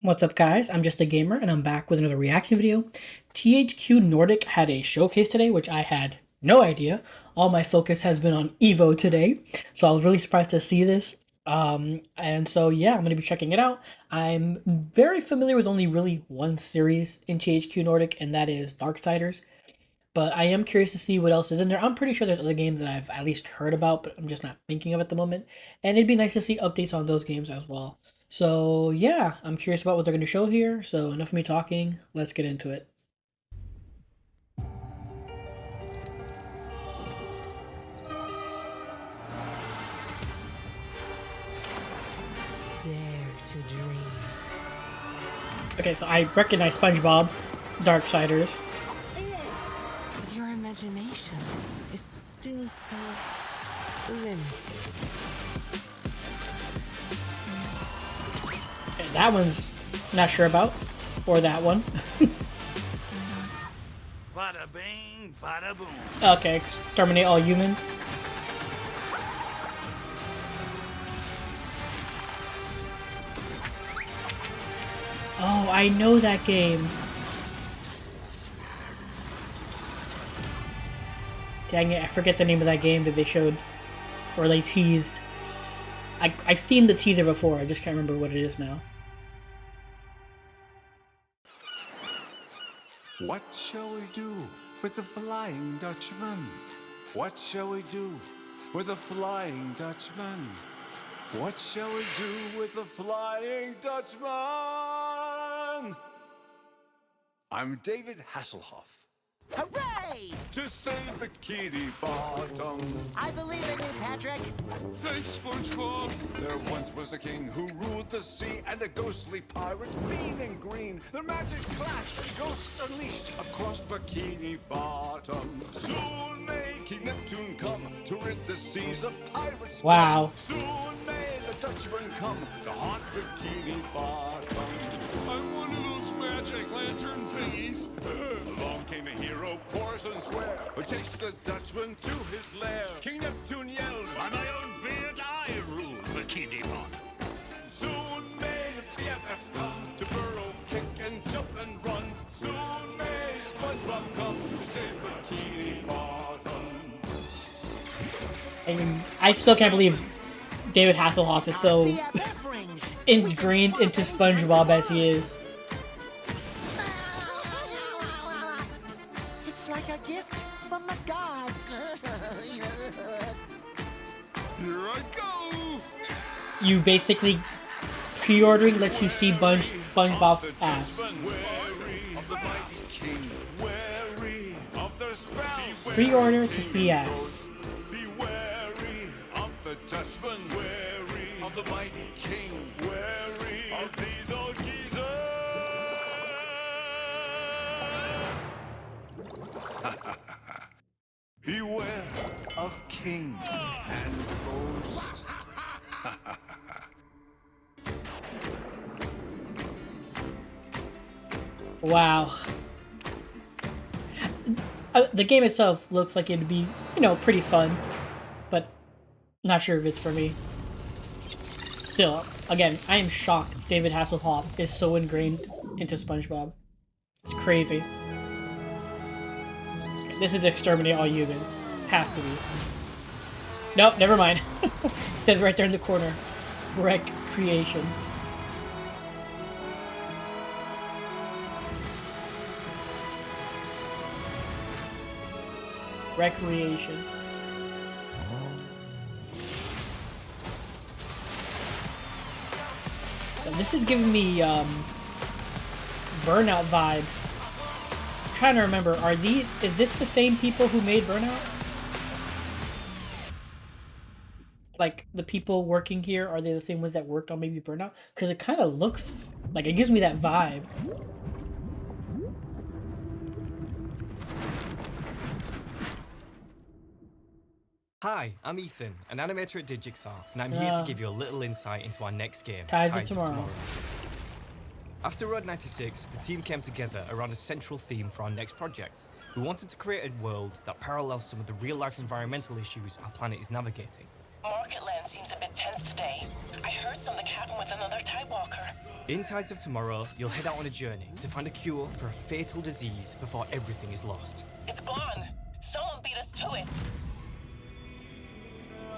What's up, guys? I'm just a gamer, and I'm back with another reaction video. THQ Nordic had a showcase today, which I had no idea. All my focus has been on Evo today, so I was really surprised to see this. And so yeah, I'm gonna be checking it out. I'm very familiar with only really one series in THQ Nordic, and that is Darksiders. But I am curious to see what else is in there. I'm pretty sure there's other games that I've at least heard about, but I'm just not thinking of at the moment. And it'd be nice to see updates on those games as well. So yeah, I'm curious about what they're going to show here. So enough of me talking. Let's get into it. Dare to dream. Okay, so I recognize SpongeBob, Darksiders. But your imagination is still so limited. Okay, that one's not sure about, or that one. Bada bing, bada boom. Okay, exterminate all humans. Oh, I know that game. Dang it, I forget the name of that game that they showed, or they teased. I've seen the teaser before, I just can't remember what it is now. What shall we do with the Flying Dutchman? What shall we do with the Flying Dutchman? What shall we do with the Flying Dutchman? I'm David Hasselhoff. Hooray! To save Bikini Bottom. I believe in you, Patrick. Thanks, SpongeBob. There once was a king who ruled the sea, and a ghostly pirate, mean and green. Their magic clashed, ghosts unleashed across Bikini Bottom. Soon may King Neptune come to rid the seas of pirates. Wow. Soon may the Dutchman come to haunt Bikini Bottom. I'm one of those magic lantern thingies. Along came a hero, Porson Square, who chased the Dutchman to his lair. King Neptune yelled, By my own beard, I rule Bikini Bottom. soon may the BFFs come to burrow, kick and jump and run. Soon may SpongeBob come to save Bikini Bottom. I mean, I still can't believe David Hasselhoff is so BFF rings. ingrained into SpongeBob as he is. It's like a gift from the gods. Here I go! You basically pre-ordering lets you see SpongeBob's ass. Wary of the mighty king, wary of their spells. Pre-order to see ass. Be wary of the Dutchman, wary of the mighty king, wary of these old geezers. Beware of king and ghost. Wow. The game itself looks like it'd be, pretty fun, but not sure if it's for me. Still, again, I am shocked David Hasselhoff is so ingrained into SpongeBob. It's crazy. This is Exterminate All Humans. Has to be. Nope, never mind. It says right there in the corner. Recreation. Recreation. So this is giving me Burnout vibes. I'm trying to remember, is this the same people who made Burnout? Like the people working here, are they the same ones that worked on maybe Burnout? Because it kind of looks like it gives me that vibe. Hi, I'm Ethan, an animator at Digixar, and I'm here to give you a little insight into our next game, Tides of Tomorrow. After Road 96, the team came together around a central theme for our next project. We wanted to create a world that parallels some of the real-life environmental issues our planet is navigating. Marketland seems a bit tense today. I heard something happen with another Tidewalker. In Tides of Tomorrow, you'll head out on a journey to find a cure for a fatal disease before everything is lost. It's gone. Someone beat us to it.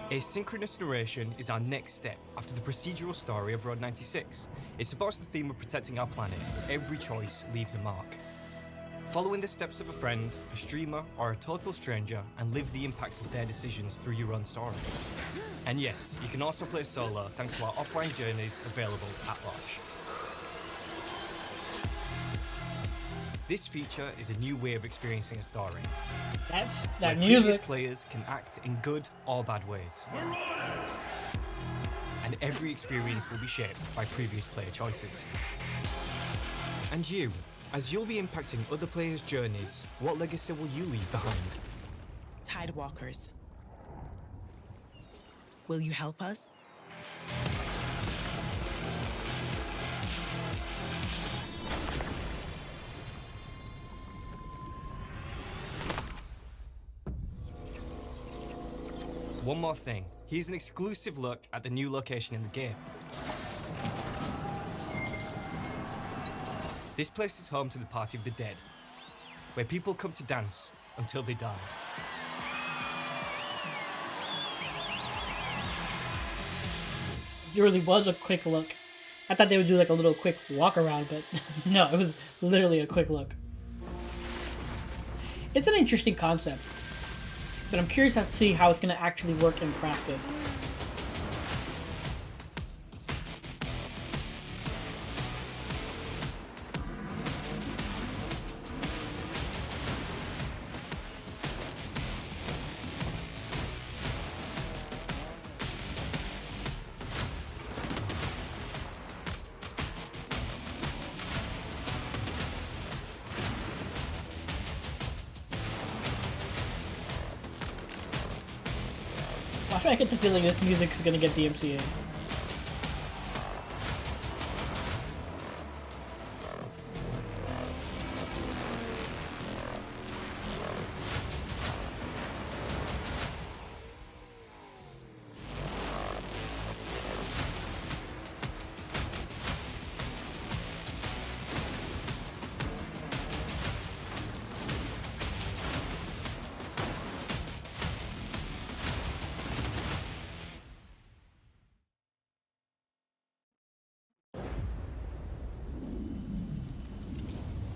Asynchronous narration is our next step after the procedural story of Road 96. It supports the theme of protecting our planet, where every choice leaves a mark. Follow in the steps of a friend, a streamer, or a total stranger and live the impacts of their decisions through your own story. And yes, you can also play solo thanks to our offline journeys available at launch. This feature is a new way of experiencing a story. That's Where that previous music. players can act in good or bad ways. And every experience will be shaped by previous player choices. And you, as you'll be impacting other players' journeys, what legacy will you leave behind? Tidewalkers. Will you help us? One more thing, here's an exclusive look at the new location in the game. This place is home to the Party of the Dead, where people come to dance until they die. It really was a quick look. I thought they would do like a little quick walk around, but no, it was literally a quick look. It's an interesting concept, but I'm curious to see how it's going to actually work in practice. Why do I get the feeling this music is going to get DMCA?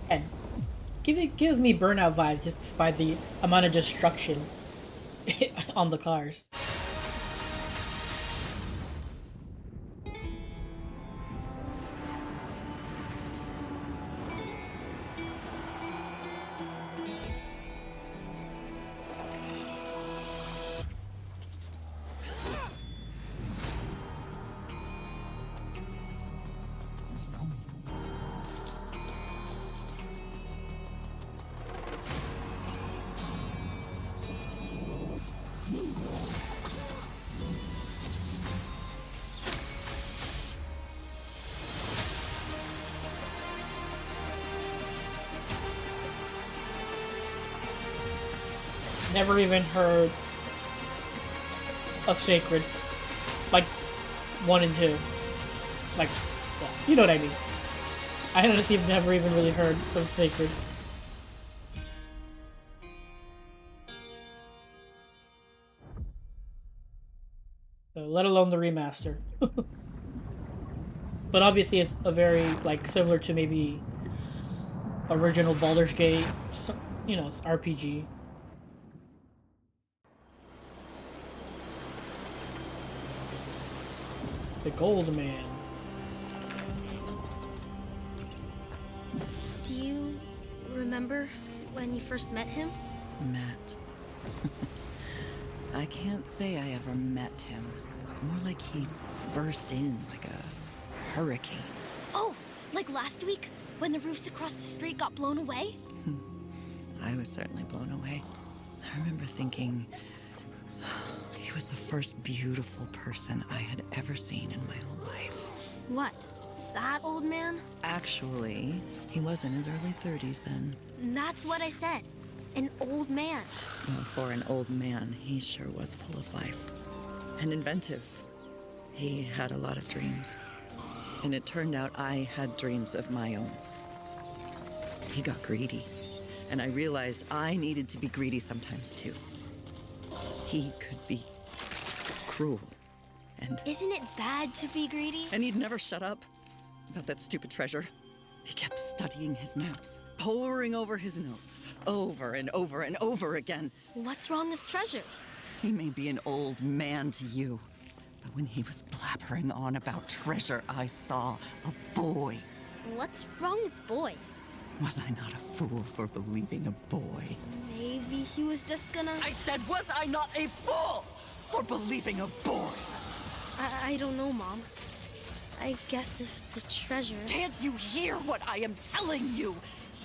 And gives me Burnout vibes just by the amount of destruction on the cars. Never even heard of Sacred. Like, 1 and 2. Like, well, you know what I mean. I honestly have never even really heard of Sacred. So, let alone the remaster. But obviously it's a very, like, similar to maybe original Baldur's Gate, you know, it's RPG. The Gold Man. Do you remember when you first met him? Met. I can't say I ever met him. It was more like he burst in like a hurricane. Oh, like last week when the roofs across the street got blown away? I was certainly blown away. I remember thinking he was the first beautiful person I had ever seen in my life. What? That old man? Actually, he was in his early 30s then. That's what I said. An old man. Well, for an old man, he sure was full of life. And inventive. He had a lot of dreams. And it turned out I had dreams of my own. He got greedy, and I realized I needed to be greedy sometimes too. He could be cruel, and Isn't it bad to be greedy? he'd never shut up about that stupid treasure. He kept studying his maps, poring over his notes, over and over and over again. What's wrong with treasures? He may be an old man to you, but when he was blabbering on about treasure, I saw a boy. What's wrong with boys? Was I not a fool for believing a boy? Maybe he was just gonna... I said, was I not a fool for believing a boy? I don't know, Mom. I guess if the treasure... Can't you hear what I am telling you?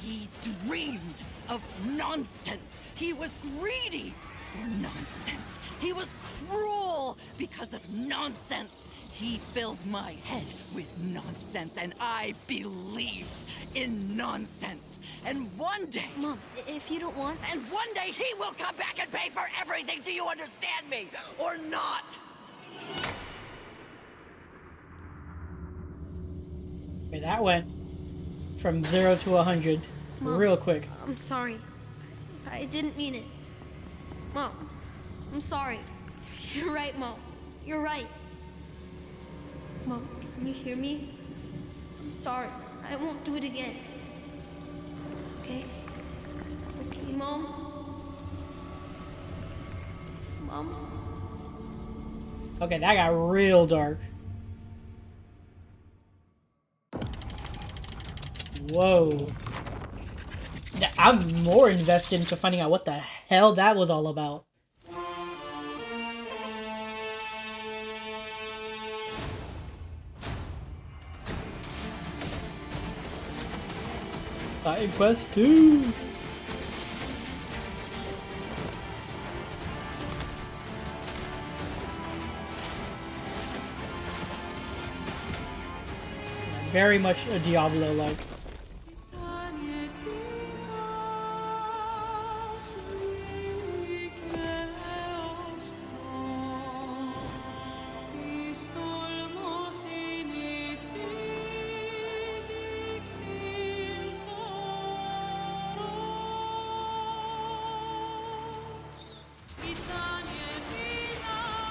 He dreamed of nonsense. He was greedy for nonsense. He was cruel because of nonsense. He filled my head with nonsense, and I believed in nonsense. And one day... Mom, if you don't want... And one day he will come back and pay for everything. Do you understand me? Or not? Okay, that went from 0 to 100 Mom, real quick. I'm sorry. I didn't mean it. Mom, I'm sorry. You're right, Mom. You're right. Mom, can you hear me? I'm sorry. I won't do it again. Okay? Okay, Mom? Mom? Okay, that got real dark. Whoa. Yeah, I'm more invested into finding out what the hell that was all about. Side Quest 2! Very much a Diablo-like.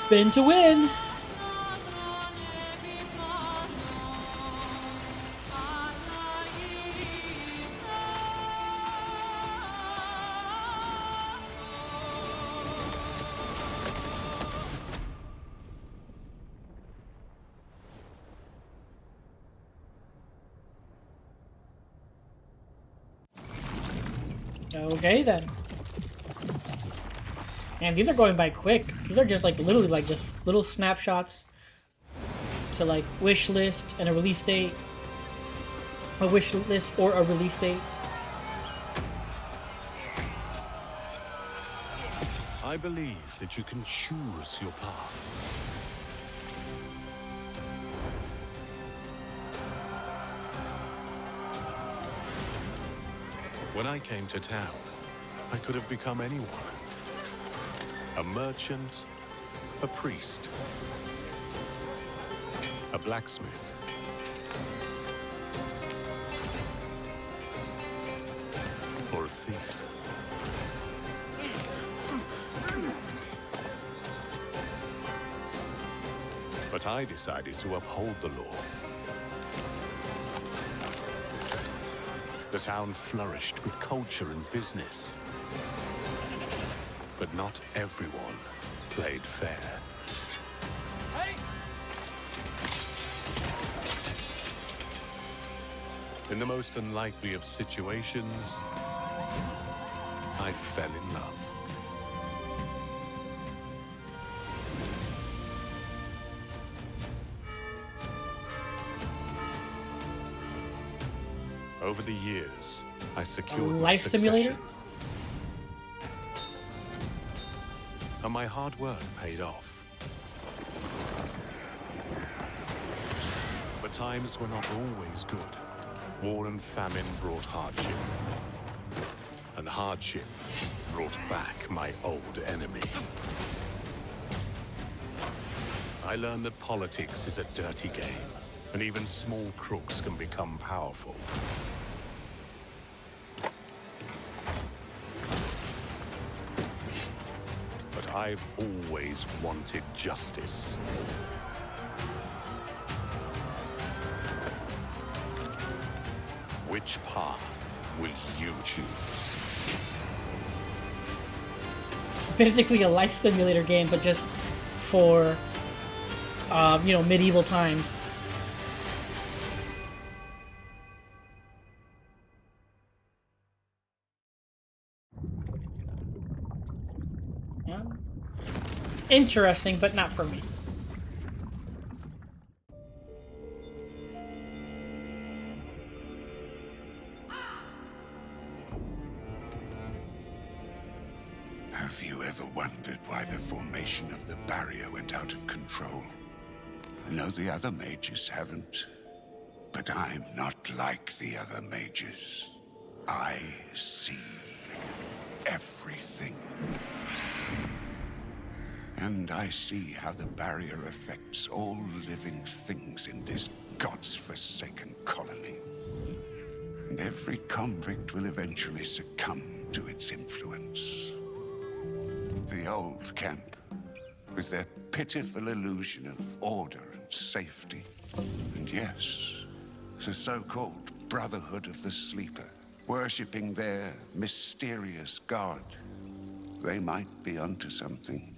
Spin to win! Okay then. And these are going by quick. These are just like literally like just little snapshots to like wish list and a release date. A wish list or a release date. I believe that you can choose your path. When I came to town, I could have become anyone. A merchant, a priest, a blacksmith, or a thief. But I decided to uphold the law. The town flourished with culture and business. But not everyone played fair. In the most unlikely of situations, I fell in love. Over the years, I secured my Life simulator? succession. And my hard work paid off. But times were not always good. War and famine brought hardship. And hardship brought back my old enemy. I learned that politics is a dirty game. And even small crooks can become powerful. But I've always wanted justice. Which path will you choose? It's basically a life simulator game, but just for, you know, medieval times. Yeah. Interesting, but not for me. Have you ever wondered why the formation of the barrier went out of control? I know the other mages haven't, but I'm not like the other mages. I see everything. And I see how the barrier affects all living things in this God's forsaken colony. And every convict will eventually succumb to its influence. The old camp, with their pitiful illusion of order and safety. And yes, the so-called Brotherhood of the Sleeper, worshipping their mysterious god. They might be onto something.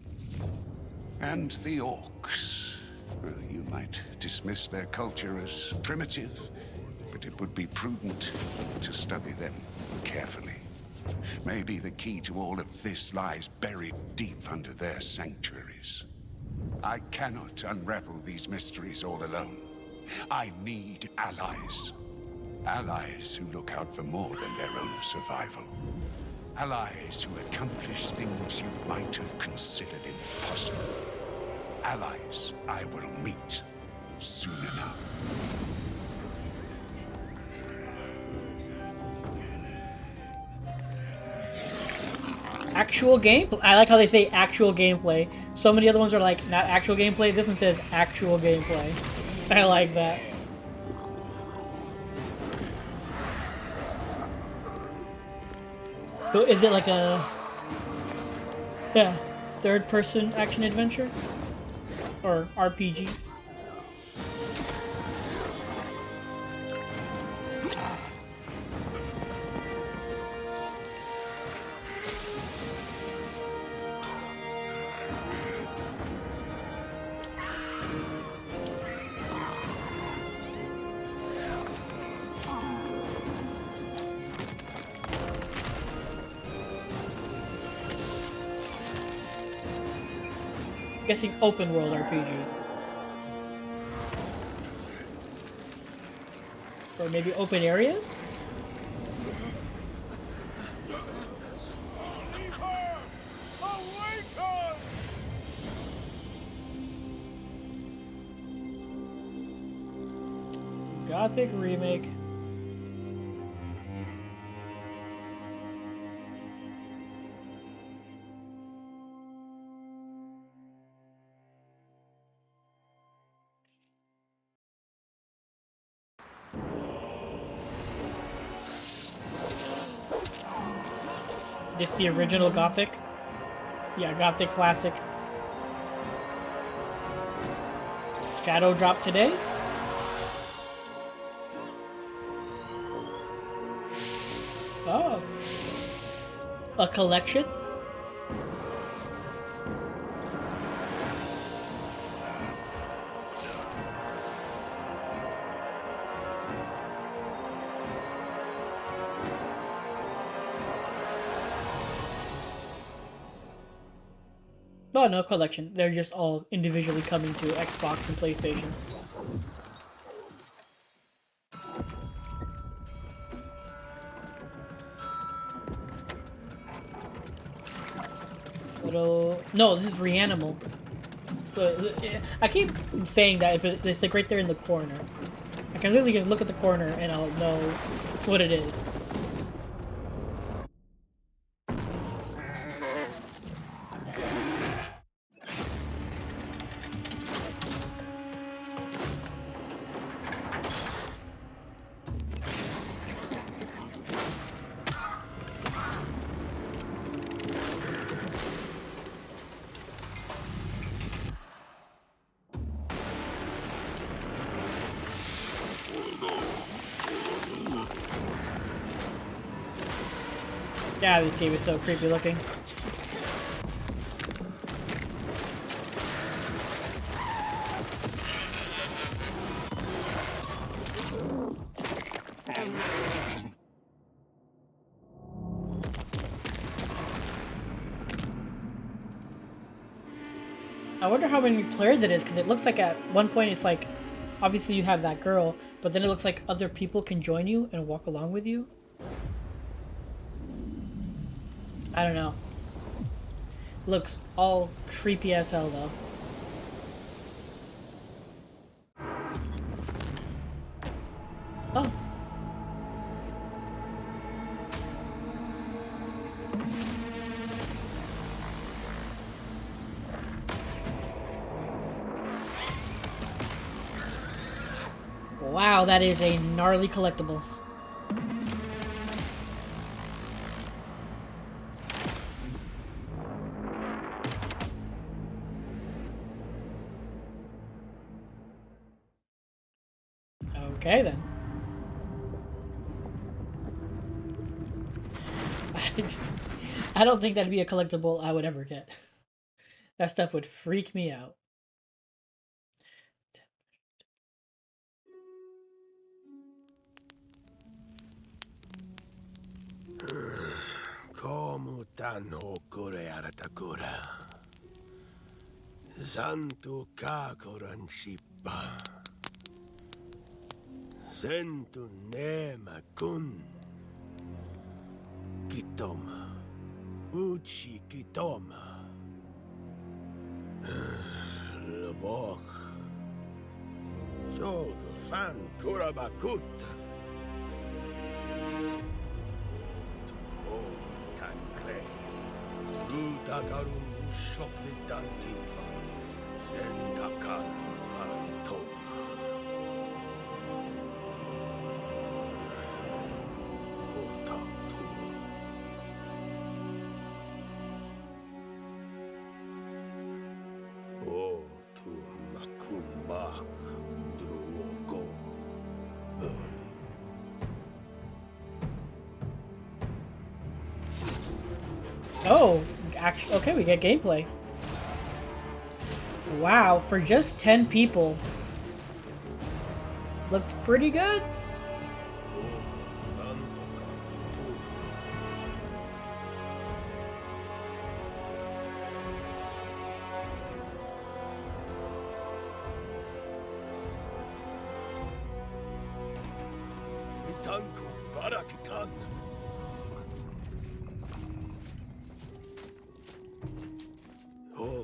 And the orcs. Well, you might dismiss their culture as primitive, but it would be prudent to study them carefully. Maybe the key to all of this lies buried deep under their sanctuaries. I cannot unravel these mysteries all alone. I need allies. Allies who look out for more than their own survival. Allies who accomplish things you might have considered impossible. Allies I will meet soon enough. Actual gameplay. I like how they say actual gameplay. So many other ones are like not actual gameplay. This one says actual gameplay. I like that. So is it like a third-person action adventure or RPG? Guessing open world RPG. Or maybe open areas? Gothic remake. This is the original Gothic? Yeah, Gothic classic. Shadow drop today? Oh. A collection? Oh, no collection. They're just all individually coming to Xbox and PlayStation. No, this is Reanimal. I keep saying that, but it's like right there in the corner. I can literally look at the corner and I'll know what it is. Yeah, this game is so creepy looking. I wonder how many players it is, because it looks like at one point it's like, obviously you have that girl, but then it looks like other people can join you and walk along with you. I don't know. Looks all creepy as hell though. Oh. Wow, that is a gnarly collectible. Okay then. I don't think that'd be a collectible I would ever get. That stuff would freak me out. Como tan okore aratakura. Santo kakoran shipa. Sentu nema kun. Kitoma. Uchi kitoma. Labok. Jolgo fan kurabakut. Utakarun shokli dantifa, zendakan paritoma. Kotak tu. O tu makumbak druoko. Oh, actually, okay, we get gameplay. Wow, for just 10 people. Looks pretty good. Itanku barakitan.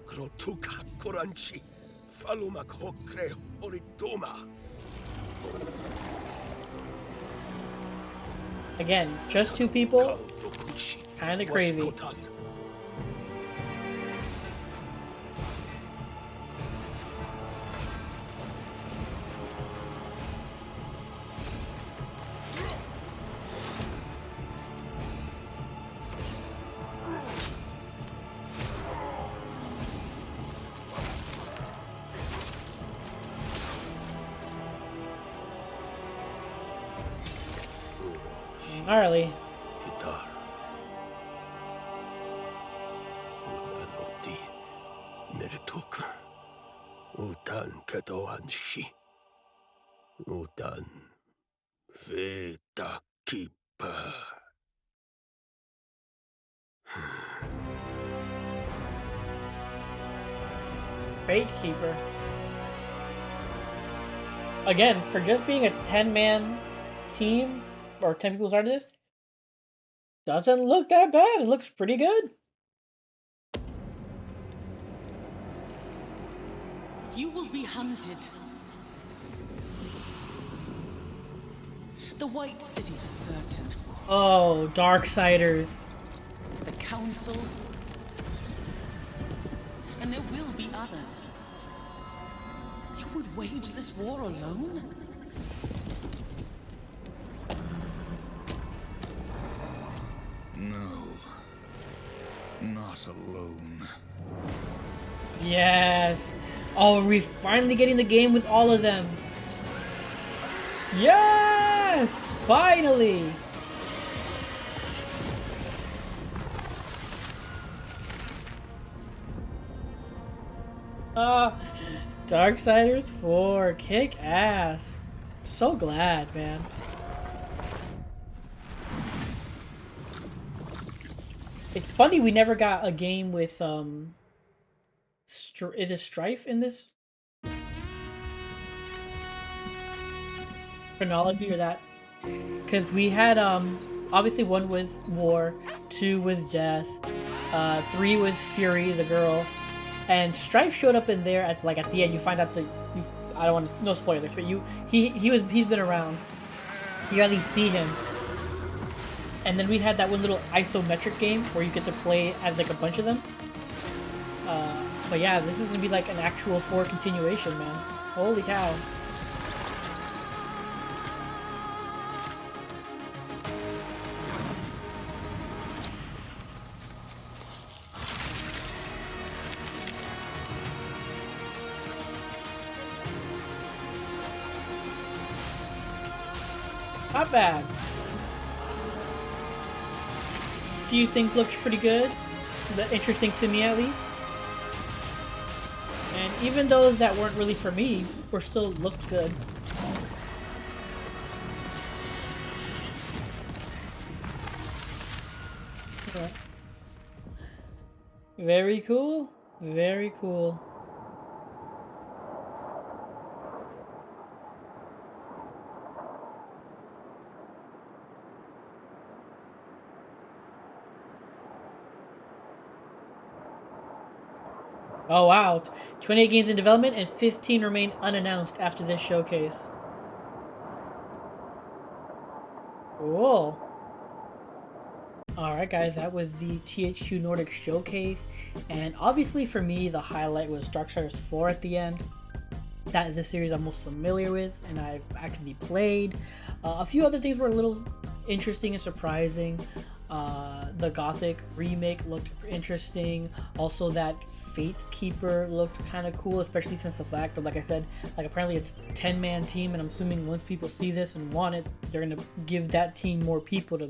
Krotuka koranchi, falumak hokre oritoma. Again, just 2 people. Kinda crazy. Gnarly. Guitar. Ulanoti. Merituk. Utan katoanshi. Utan. Veta kipa. Baitkeeper. Again, for just being a 10-man team, or 10 people started this, doesn't look that bad. It looks pretty good. You will be hunted. The White City for certain. Oh, Darksiders. The Council. And there will be others. You would wage this war alone? No. Not alone. Yes. Oh, we're finally getting the game with all of them. Yes! Finally! Darksiders 4, kick ass. So glad, man. It's funny we never got a game with is it Strife in this chronology or that? Because we had obviously 1 was War, 2 was Death, 3 was Fury, the girl, and Strife showed up in there at the end. You find out that I don't want no spoilers, but he's been around. You at least see him. And then we had that one little isometric game where you get to play as like a bunch of them. But yeah, this is gonna be like an actual 4 continuation, man. Holy cow. Not bad. Few things looked pretty good, interesting to me at least. And even those that weren't really for me were still looked good. Okay. Very cool. Very cool. Oh wow, 28 games in development and 15 remain unannounced after this showcase. Cool. Alright guys, that was the THQ Nordic showcase, and obviously for me the highlight was Darksiders 4 at the end. That is the series I'm most familiar with and I've actually played. A few other things were a little interesting and surprising. The Gothic remake looked interesting. Also that Fate Keeper looked kind of cool, especially since the fact that, like I said, like apparently it's a 10-man team, and I'm assuming once people see this and want it, they're gonna give that team more people to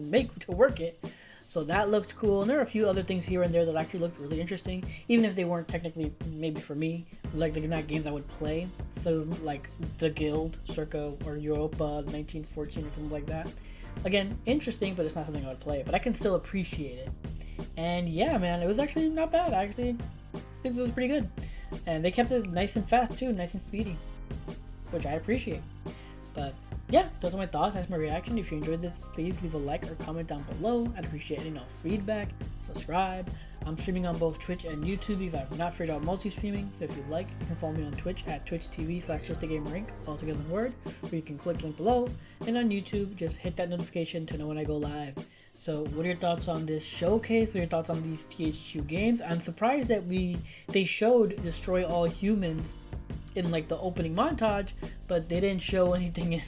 work it. So that looked cool, and there are a few other things here and there that actually looked really interesting, even if they weren't technically maybe for me, like they're not games I would play. So like the Guild, circa or Europa 1914 or something like that. Again, interesting, but it's not something I would play, but I can still appreciate it. And yeah, man, it was actually not bad. I actually think it was pretty good. And they kept it nice and fast too, nice and speedy, which I appreciate. But yeah, those are my thoughts. That's my reaction. If you enjoyed this, please leave a like or comment down below. I'd appreciate any feedback. Subscribe. I'm streaming on both Twitch and YouTube because I'm not afraid of multi-streaming. So if you'd like, you can follow me on Twitch at twitch.tv/JustAGamerInc, all together in word, or you can click the link below. And on YouTube, just hit that notification to know when I go live. So what are your thoughts on this showcase? What are your thoughts on these THQ games? I'm surprised that they showed Destroy All Humans in like the opening montage, but they didn't show anything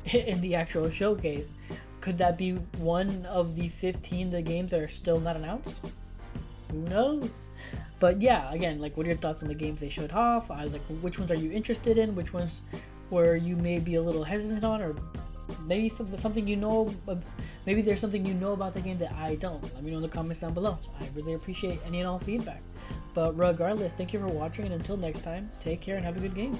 in the actual showcase. Could that be one of the 15 games that are still not announced? Who knows? But yeah, again, like, what are your thoughts on the games they showed off? Like, which ones are you interested in? Which ones were you maybe a little hesitant on, or maybe something you know? Maybe there's something you know about the game that I don't. Let me know in the comments down below. I really appreciate any and all feedback. But regardless, thank you for watching, and until next time, take care and have a good game.